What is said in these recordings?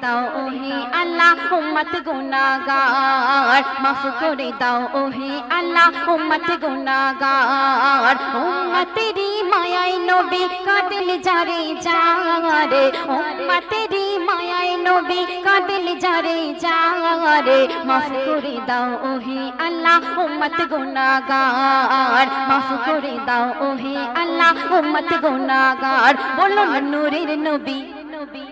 দাও ওহে আল্লাহ উম্মত গুনাহগার মাফ করে দাও ওহে আল্লাহ উম্মত গুনাহগার উম্মতেরি মায়ায় নবী কাঁদেন যারে যারে উম্মতেরি মায়ায় নবী কাঁদেন যারে যারে মাফ করে দাও ওহে আল্লাহ উম্মত গুনাহগার মাফ করে দাও ওহে আল্লাহ উম্মত গুনাহগার বলো নূরের নবী নবী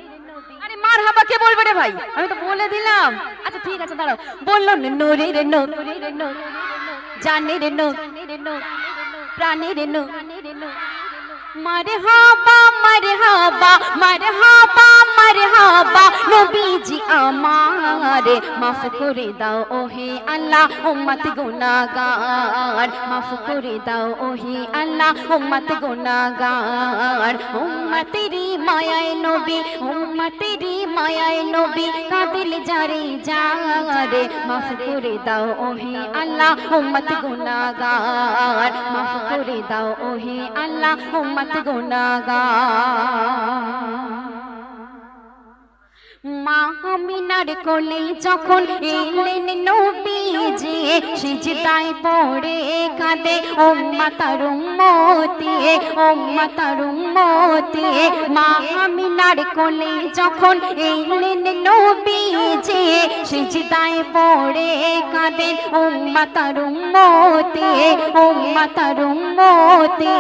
আরে মারহাবা কে বলবে রে ভাই আমি তো বলে দিলাম আচ্ছা ঠিক আছে দাঁড়াও বললো নূরের নূরের জানের প্রাণের মারহাবা মারহাবা মারহাবা মারহাবা নবীজি আমারে মাফ করে দাও ওহে আল্লাহ উম্মত গুনাহগার মাফ করে দাও ওহে আল্লাহ উম্মত গুনাহগার উম্মতেরি মায়ায় নবী উম্মতেরি মায়ায় নবী কাঁদেন যারে যারে মাফ করে দাও ওহে আল্লাহ উম্মত গুনাহগার মাফ করে দাও ওহে আল্লাহ উম্মত গুনাহগার মা আমিনার কোলে যখন এলেন নবীজি সিজদায় পড়ে কাঁদে উম্মতার উম্মতি উম্মতার উম্মতি মা আমিনার কোলে যখন এলেন নবীজি সিজদায় পড়ে কাঁদে উম্মতার উম্মতি উম্মতার উম্মতি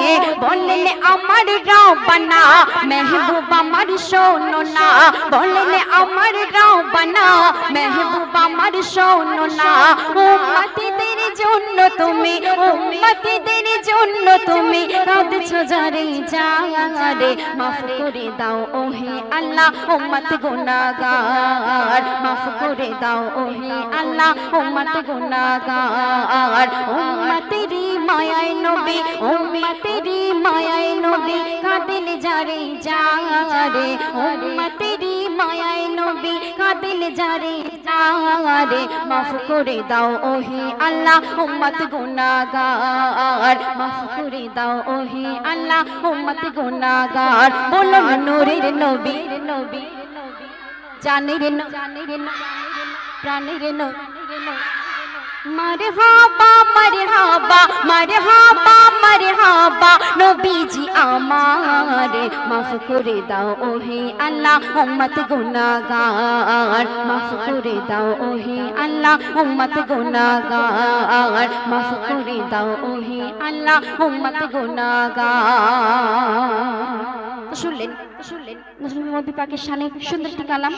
বললেন আমার রব্বানা মেহবুব আমার শোনো না বললেন আমার রব্বানা মেহবুব আমার শোনো না উম্মতদের জন্য তুমি উম্মতদের জন্য তুমি কাঁদছো যারে যারে মাফ করে দাও ওহে আল্লাহ উম্মত গুনাহগার মাফ করে দাও ওহে আল্লাহ উম্মত গুনাহগার উম্মতেরি মায়ায় নবী উম্মতেরি মায়ায় নবী কাঁদেন যারে যারে উম্মতেরি মায়ায় নবী কাঁদেন যারে যারে মাফ করে দাও ওহে আল্লাহ উম্মত গুনাহগার মাফ করে দাও ওহে আল্লাহ উম্মত গুনাহগার বলো নূরের নবী নবী জানের প্রাণের মারহাবা মারহাবা মারহাবা মারহাবা নবীজি আমারে মাফ করে দাও ওহে আল্লাহ উম্মত গুনাহগার মাফ করে দাও ওহে আল্লাহ উম্মত গুনাহগার মাফ করে দাও ওহে আল্লাহ উম্মত গুনাহগার শুনলেন নবী পাকের শানে সুন্দর একটি কালাম